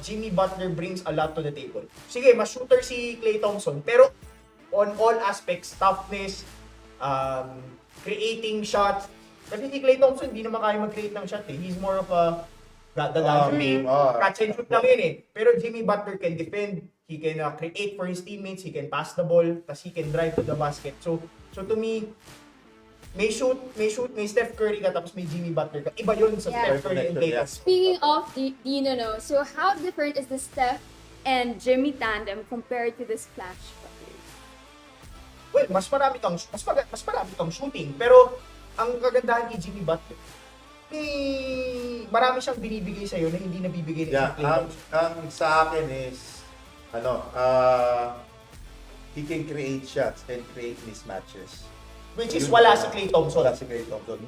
Jimmy Butler brings a lot to the table. Sige, mas shooter si Klay Thompson, pero on all aspects, toughness, creating shots. Kasi si Klay Thompson, hindi naman kaya mag-create ng shot eh. He's more of a catch and shoot lang yun eh. Pero Jimmy Butler can defend, he can create for his teammates, he can pass the ball, tas he can drive to the basket. So to me, may Steph Curry ka tapos may Jimmy Butler ka. Iba yun sa Steph Curry and Klay Thompson. Speaking of Dino, no, so how different is the Steph and Jimmy tandem compared to the Splash Brothers? Well, mas marami kang shooting, pero ang kagandahan kay Jimmy Butler, marami siyang binibigay sa'yo na hindi nabibigay ni Klay Thompson. Ang sa akin is, he can create shots and create mismatches. Which is wala si Klay Thompson. Wala si Klay Thompson.